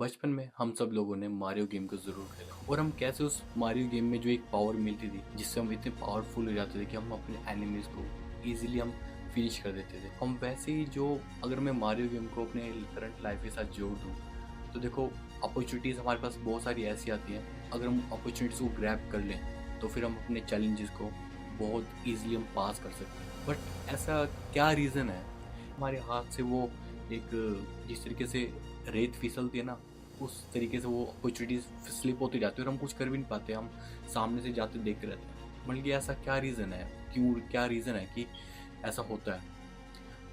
बचपन में हम सब लोगों ने मारियो गेम को जरूर खेला और हम कैसे उस मारियो गेम में जो एक पावर मिलती थी जिससे हम इतने पावरफुल हो जाते थे कि हम अपने एनिमीज को इजीली हम फिनिश कर देते थे। हम वैसे ही जो अगर मैं मारियो गेम को अपने करंट लाइफ के साथ जोड़ दूँ तो देखो अपॉर्चुनिटीज़ हमारे पास बहुत सारी ऐसी आती हैं। अगर हम अपॉर्चुनिटीज़ को ग्रैब कर लें तो फिर हम अपने चैलेंजेस को बहुत ईजिली हम पास कर सकते हैं। बट ऐसा क्या रीज़न है हमारे हाथ से वो एक जिस तरीके से रेत फिसलती है ना उस तरीके से वो अपॉर्चुनिटीज स्लिप होती जाती है और हम कुछ कर भी नहीं पाते। हम सामने से जाते देखते रहते हैं। मतलब कि ऐसा क्या रीज़न है, क्यों क्या रीज़न है कि ऐसा होता है।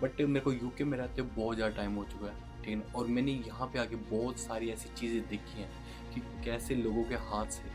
बट मेरे को यूके में रहते बहुत ज़्यादा टाइम हो चुका है, ठीक है ना। और मैंने यहाँ पे आके बहुत सारी ऐसी चीज़ें देखी हैं कि कैसे लोगों के हाथ से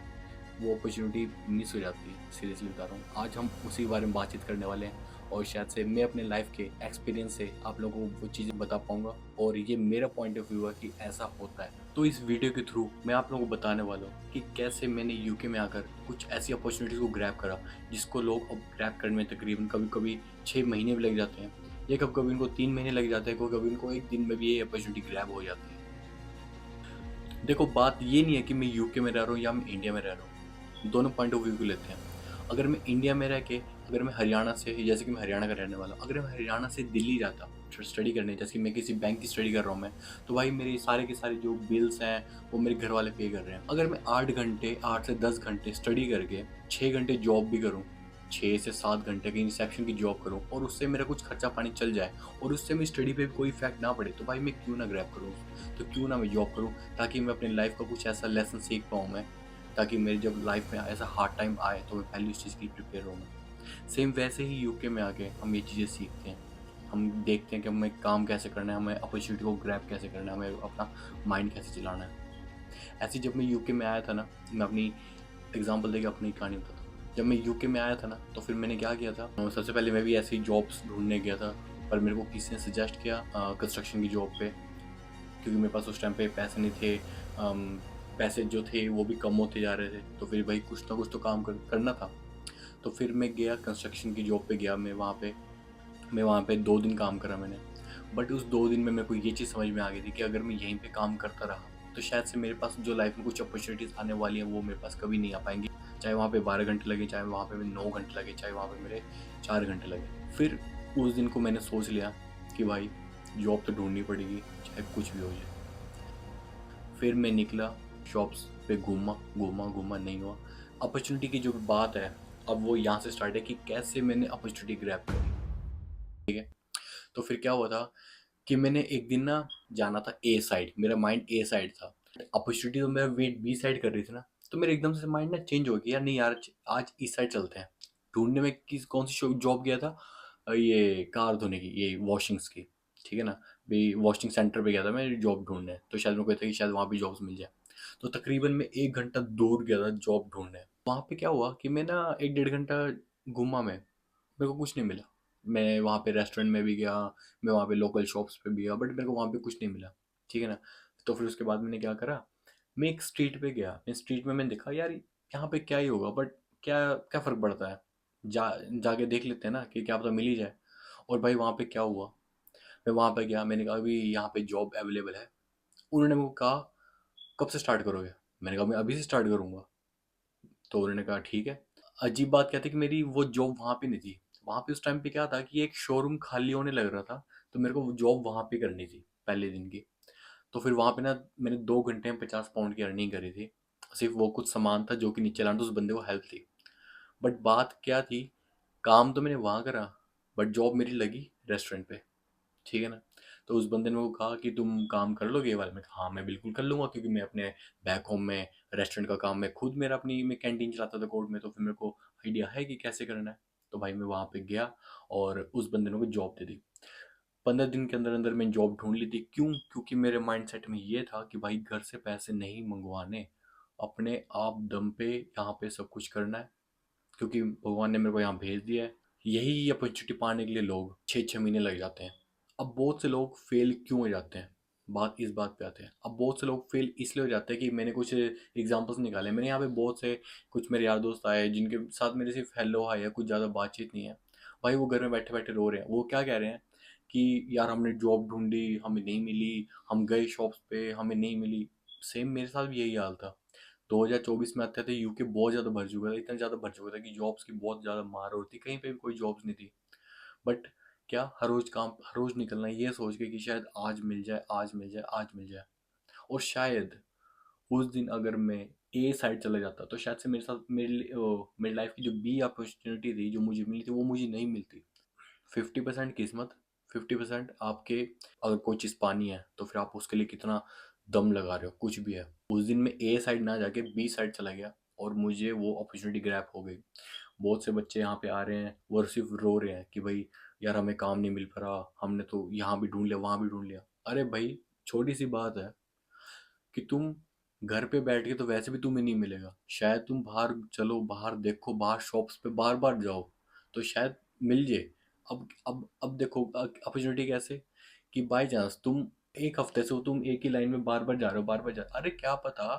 वो अपॉर्चुनिटी मिस हो जाती है। सीरियसली बता रहा हूँ, आज हम उसी के बारे में बातचीत करने वाले हैं और शायद से मैं अपने लाइफ के एक्सपीरियंस से आप लोगों को वो चीज़ें बता पाऊंगा और ये मेरा पॉइंट ऑफ व्यू है कि ऐसा होता है। तो इस वीडियो के थ्रू मैं आप लोगों को बताने वाला हूँ कि कैसे मैंने यूके में आकर कुछ ऐसी अपॉर्चुनिटीज़ को ग्रैब करा जिसको लोग अब ग्रैब करने में तकरीबन कभी कभी 6 महीने भी लग जाते हैं या कभी कभी इनको 3 महीने लग जाते हैं, कभी कभी इनको एक दिन में भी ये अपॉर्चुनिटी ग्रैब हो जाती है। देखो बात ये नहीं है कि मैं यूके में रह रहा हूँ या मैं इंडिया में रह रहा हूँ, दोनों पॉइंट ऑफ व्यू को लेते हैं। अगर मैं इंडिया में रह के अगर मैं हरियाणा से, जैसे कि मैं हरियाणा का रहने वाला हूँ, अगर मैं हरियाणा से दिल्ली जाता स्टडी करने, जैसे कि मैं किसी बैंक की स्टडी कर रहा हूँ मैं, तो भाई मेरे सारे के सारे जो बिल्स हैं वो मेरे घर वाले पे कर रहे हैं। अगर मैं 8 घंटे 8 से 10 घंटे स्टडी करके 6 घंटे जॉब भी करूँ, 6 से 7 घंटे की इंसेक्शन की जॉब करूँ और उससे मेरा कुछ खर्चा पानी चल जाए और उससे मेरी स्टडी पे भी कोई इफेक्ट ना पड़े, तो भाई मैं क्यों ना ग्रैब करूँ, तो क्यों ना मैं जॉब करूँ, ताकि मैं अपनी लाइफ का कुछ ऐसा लेसन सीख पाऊँ मैं, ताकि मेरी जब लाइफ में ऐसा हार्ड टाइम आए तो मैं पहले उस चीज़ की प्रिपेयर हूँ मैं। सेम वैसे ही यूके में आके हम ये चीज़ें सीखते हैं। हम देखते हैं कि हमें काम कैसे करना है, हमें अपॉर्चुनिटी को ग्रैब कैसे करना है, हमें अपना माइंड कैसे चलाना है। ऐसे जब मैं यूके में आया था ना, मैं अपनी एग्जांपल देके अपनी कहानी बताता हूँ। जब मैं यूके में आया था ना तो फिर मैंने क्या किया था, सबसे पहले मैं भी ऐसी जॉब्स ढूंढने गया था। पर मेरे को किसी ने सजेस्ट किया कंस्ट्रक्शन की जॉब पे, क्योंकि मेरे पास उस टाइम पे पैसे नहीं थे। पैसे जो थे वो भी कम होते जा रहे थे, तो फिर भाई कुछ ना कुछ तो काम करना था। तो फिर मैं गया कंस्ट्रक्शन की जॉब पे गया। मैं वहाँ पे 2 दिन काम करा मैंने। बट उस 2 दिन में मेरे को ये चीज़ समझ में आ गई थी कि अगर मैं यहीं पे काम करता रहा तो शायद से मेरे पास जो लाइफ में कुछ अपॉर्चुनिटीज़ आने वाली हैं वो मेरे पास कभी नहीं आ पाएंगी। चाहे वहाँ पे 12 घंटे लगे, चाहे वहाँ पे 9 घंटे लगे, चाहे वहाँ पे मेरे 4 घंटे लगे। फिर उस दिन को मैंने सोच लिया कि भाई जॉब तो ढूंढनी पड़ेगी चाहे कुछ भी हो जाए। फिर मैं निकला, शॉप्स पे घूमा घूमा घूमा, नहीं हुआ। अपॉर्चुनिटी की जो बात है अब वो यहाँ से स्टार्ट है कि कैसे मैंने अपॉर्चुनिटी ग्रैब करी, ठीक है। तो फिर क्या हुआ था कि मैंने एक दिन ना जाना था ए साइड, मेरा माइंड ए साइड था। अपॉर्चुनिटी तो मेरा वेट बी साइड कर रही थी ना, तो मेरे एकदम से माइंड ना चेंज हो गया, यार नहीं यार आज इस साइड चलते हैं। ढूंढने में किस कौन सी जॉब गया था, ये कार धोने की, ये वॉशिंग्स की, ठीक है ना। भी वॉशिंग सेंटर पे गया था मैं जॉब ढूंढने, तो शायद मेरे को था कि शायद वहाँ भी जॉब्स मिल जाए। तो तकरीबन मैं 1 घंटा दूर गया था जॉब ढूंढने। वहाँ पे क्या हुआ कि मैं ना 1 डेढ़ घंटा घूमा मैं, मेरे को कुछ नहीं मिला। मैं वहाँ पे रेस्टोरेंट में भी गया, मैं वहाँ पे लोकल शॉप्स पे भी गया, बट मेरे को वहाँ पे कुछ नहीं मिला, ठीक है ना। तो फिर उसके बाद मैंने क्या करा, मैं एक स्ट्रीट पे गया। मैं स्ट्रीट में मैंने देखा यार यहाँ पे क्या ही होगा, बट क्या क्या फ़र्क पड़ता है, जाके देख लेते हैं ना कि क्या पता मिल ही जाए। और भाई वहाँ पे क्या हुआ, मैं वहाँ पे गया, मैंने कहा अभी यहाँ पे जॉब अवेलेबल है। उन्होंने मेरे को कहा कब से स्टार्ट करोगे, मैंने कहा मैं अभी से स्टार्ट करूँगा। तो उन्होंने कहा ठीक है। अजीब बात क्या थी कि मेरी वो जॉब वहाँ पे नहीं थी। वहाँ पे उस टाइम पे क्या था कि एक शोरूम खाली होने लग रहा था, तो मेरे को वो जॉब वहाँ पे करनी थी पहले दिन की। तो फिर वहाँ पे ना मैंने 2 घंटे में 50 पाउंड की अर्निंग करी थी। सिर्फ वो कुछ सामान था जो कि नीचे लाना था, उस बंदे को हेल्प थी। बट बात क्या थी, काम तो मैंने वहाँ करा बट जॉब मेरी लगी रेस्टोरेंट पे, ठीक है ना। तो उस बंदे ने मेरे को कहा कि तुम काम कर लोगे ये वाला, मैं कहा हाँ मैं बिल्कुल कर लूँगा, क्योंकि मैं अपने बैक होम में रेस्टोरेंट का काम मैं खुद, मेरा अपनी मैं कैंटीन चलाता था कोर्ट में, तो फिर मेरे को आइडिया है कि कैसे करना है। तो भाई मैं वहाँ पे गया और उस बंदे ने मुझे जॉब दे दी। 15 दिन के अंदर अंदर मैंने जॉब ढूंढ ली थी। क्यों? क्योंकि मेरे माइंडसेट में ये था कि भाई घर से पैसे नहीं मंगवाने, अपने आप दम पे यहाँ पे सब कुछ करना है, क्योंकि भगवान ने मेरे को यहाँ भेज दिया है। यही अपॉर्चुनिटी पाने के लिए लोग 6 6 महीने लग जाते हैं। अब बहुत से लोग फेल क्यों हो जाते हैं, बात इस बात पे आते हैं। अब बहुत से लोग फेल इसलिए हो जाते हैं कि मैंने कुछ एग्जांपल्स निकाले। मैंने यहाँ पे बहुत से कुछ मेरे यार दोस्त आए जिनके साथ मेरे सिर्फ हेलो हाय है, कुछ ज़्यादा बातचीत नहीं है। भाई वो घर में बैठे बैठे रो रहे हैं। वो क्या कह रहे हैं कि यार हमने जॉब ढूंढी हमें नहीं मिली, हम गए शॉप्स पे हमें नहीं मिली। सेम मेरे साथ भी यही हाल था। 2024 में आते थे यूके बहुत ज़्यादा भर चुका था, इतना ज़्यादा भर चुका था कि जॉब्स की बहुत ज़्यादा मार होती, कहीं पे भी कोई जॉब्स नहीं थी। बट क्या, हर रोज़ काम, हर रोज़ निकलना ये सोच के कि शायद आज मिल जाए, आज मिल जाए, आज मिल जाए। और शायद उस दिन अगर मैं ए साइड चला जाता तो शायद से मेरे साथ मेरी लाइफ की जो बी अपॉर्चुनिटी थी जो मुझे मिली थी वो मुझे नहीं मिलती। 50% किस्मत, 50% आपके, अगर कोई चीज़ पानी है तो फिर आप उसके लिए कितना दम लगा रहे हो, कुछ भी है। उस दिन मैं ए साइड ना जाके बी साइड चला गया और मुझे वो अपॉर्चुनिटी ग्रैब हो गई। बहुत से बच्चे यहाँ पे आ रहे हैं, वो सिर्फ रो रहे हैं कि भाई यार हमें काम नहीं मिल पा रहा, हमने तो यहाँ भी ढूंढ लिया, वहाँ भी ढूंढ लिया। अरे भाई, छोटी सी बात है कि तुम घर पे बैठ के तो वैसे भी तुम्हें नहीं मिलेगा, शायद तुम बाहर चलो, बाहर देखो, बाहर शॉप्स पे बार बार जाओ तो शायद मिल जाए। अब देखो अपॉर्चुनिटी कैसे, कि बाय चांस तुम एक हफ्ते से हो, तुम एक ही लाइन में बार बार जा रहे हो, बार बार जा, अरे क्या पता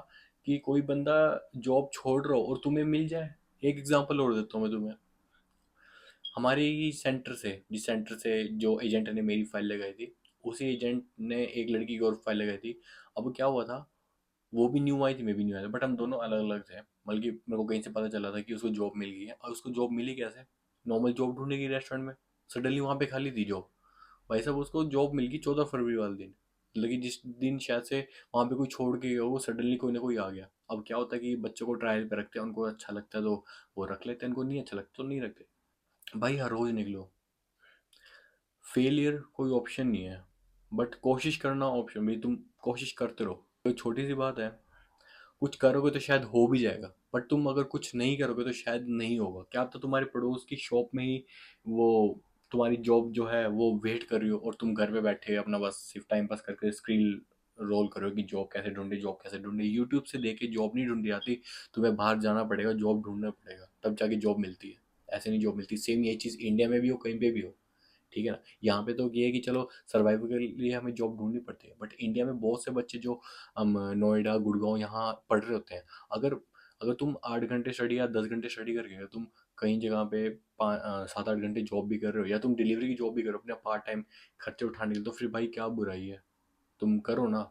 कि कोई बंदा जॉब छोड़ रहा हो और तुम्हें मिल जाए। एक एग्जांपल और देता हूँ मैं तुम्हें। हमारे ही सेंटर से, जिस सेंटर से जो एजेंट ने मेरी फाइल लगाई थी, उसी एजेंट ने एक लड़की की और फाइल लगाई थी। अब क्या हुआ था, वो भी न्यू आई थी, मैं भी न्यू आया था, बट हम दोनों अलग अलग थे। बल्कि मेरे को कहीं से पता चला था कि उसको जॉब मिल गई है, और उसको जॉब मिली कैसे, नॉर्मल जॉब ढूंढेगी रेस्टोरेंट में, सडनली वहाँ पे खाली थी जॉब। भाई साहब, उसको जॉब मिल गई 14 फरवरी वाले दिन। लेकिन जिस दिन शायद से वहाँ पे कोई छोड़ के गया, वो सडनली कोई ना कोई आ गया। अब क्या होता है कि बच्चों को ट्रायल पे रखते हैं, उनको अच्छा लगता है तो वो रख लेते हैं, उनको नहीं अच्छा लगता तो नहीं रखते। भाई हर रोज निकलो, फेलियर कोई ऑप्शन नहीं है, बट कोशिश करना ऑप्शन भी। तुम कोशिश करते रहो, कोई छोटी सी बात है, कुछ करोगे तो शायद हो भी जाएगा, बट तुम अगर कुछ नहीं करोगे तो शायद नहीं होगा। क्या पता तुम्हारे पड़ोस की शॉप में ही वो तुम्हारी जॉब जो है वो वेट कर रही हो, और तुम घर पे बैठे अपना बस सिर्फ टाइम पास करके स्क्रीन रोल करो कि जॉब कैसे ढूंढे, जॉब कैसे ढूंढे। यूट्यूब से देख के जॉब नहीं ढूंढी जाती, तुम्हें बाहर जाना पड़ेगा, जॉब ढूंढना पड़ेगा, तब जाके जॉब मिलती है। ऐसे नहीं जॉब मिलती। सेम ये चीज़ इंडिया में भी हो, कहीं पे भी हो, ठीक है ना। यहाँ पे तो ये है कि चलो सर्वाइवल के लिए हमें जॉब ढूंढनी पड़ती है, बट इंडिया में बहुत से बच्चे जो नोएडा गुड़गांव यहाँ पढ़ रहे होते हैं, अगर अगर तुम 8 घंटे स्टडी या 10 घंटे स्टडी करके अगर तुम कहीं जगह पे 7-8 घंटे जॉब भी कर रहे हो, या तुम डिलीवरी की जॉब भी करो अपने पार्ट टाइम खर्चे उठाने के लिए, तो फिर भाई क्या बुराई है, तुम करो ना।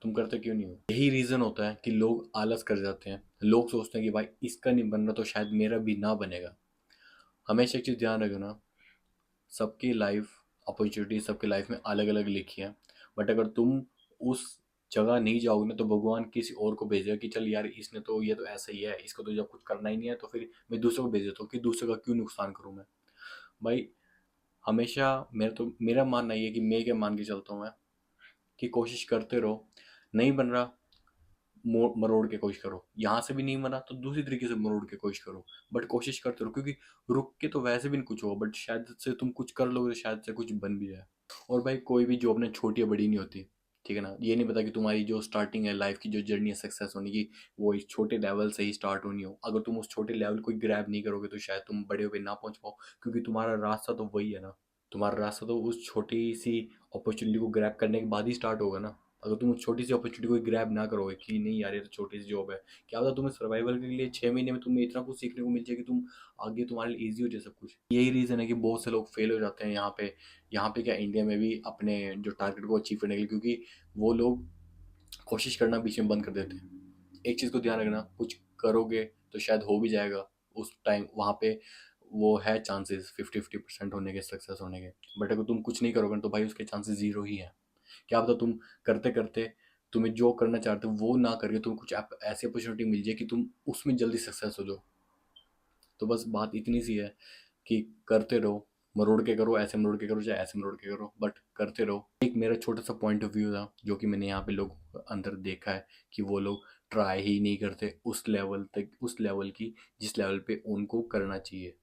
तुम करते क्यों नहीं हो? यही रीज़न होता है कि लोग आलस कर जाते हैं। लोग सोचते हैं कि भाई इसका नहीं बन रहा तो शायद मेरा भी ना बनेगा। हमेशा एक चीज़ ध्यान रखना, सबकी लाइफ अपॉर्चुनिटी सबके लाइफ में अलग अलग लिखी है, बट अगर तुम उस जगह नहीं जाओगे ना तो भगवान किसी और को भेजेगा कि चल यार इसने तो, ये तो ऐसा ही है, इसको तो जब कुछ करना ही नहीं है तो फिर मैं दूसरे को भेज देता हूँ कि दूसरे का क्यों नुकसान करूँ मैं। भाई हमेशा मेरा मानना ये है कि मैं क्या मान के चलता हूँ मैं, कि कोशिश करते रहो। नहीं बन रहा, मरोड़ के कोशिश करो, यहाँ से भी नहीं बना तो दूसरी तरीके से मरोड़ के कोशिश करो, बट कोशिश करते रहो, क्योंकि रुक के तो वैसे भी नहीं कुछ होगा, बट शायद से तुम कुछ कर लोगे तो शायद से कुछ बन भी जाए। और भाई कोई भी जॉब ना छोटी या बड़ी नहीं होती, ठीक है ना। ये नहीं पता कि तुम्हारी जो स्टार्टिंग है, लाइफ की जो जर्नी है सक्सेस होने की, वो एक छोटे लेवल से ही स्टार्ट होनी हो। अगर तुम उस छोटे लेवल को ग्रैब नहीं करोगे तो शायद तुम बड़े पे ना पहुंच पाओ, क्योंकि तुम्हारा रास्ता तो वही है ना। तुम्हारा रास्ता तो उस छोटी सी अपॉर्चुनिटी को ग्रैब करने के बाद ही स्टार्ट होगा ना। अगर तुम उस छोटी सी अपॉर्चुनिटी को ग्रैब ना करोगे कि नहीं यार ये तो छोटी सी जॉब है, क्या पता तुम्हें सर्वाइवल के लिए 6 महीने में तुम्हें इतना कुछ सीखने को मिल जाए कि तुम आगे तुम्हारे लिए ईजी हो जाए सब कुछ। यही रीज़न है कि बहुत से लोग फेल हो जाते हैं यहाँ पे क्या, इंडिया में भी अपने जो टारगेट को अचीव करने के लिए, क्योंकि वो लोग कोशिश करना बीच में बंद कर देते हैं। एक चीज़ को ध्यान रखना, कुछ करोगे तो शायद हो भी जाएगा उस टाइम, वहाँ पे वो है चांसेस 50-50% होने के, सक्सेस होने के। बट अगर तुम कुछ नहीं करोगे तो भाई उसके चांसेस जीरो ही हैं। क्या पता तुम करते करते तुम्हें जो करना चाहते हो वो ना करके तुम कुछ ऐसी अपॉर्चुनिटी मिल जाए कि तुम उसमें जल्दी सक्सेस हो जाओ। तो बस बात इतनी सी है कि करते रहो, मरोड़ के करो, ऐसे मरोड़ के करो, चाहे ऐसे मरोड़ के करो, बट करते रहो। एक मेरा छोटा सा पॉइंट ऑफ व्यू था जो कि मैंने यहाँ पे लोगों के अंदर देखा है, कि वो लोग ट्राई ही नहीं करते उस लेवल तक, उस लेवल की जिस लेवल पे उनको करना चाहिए।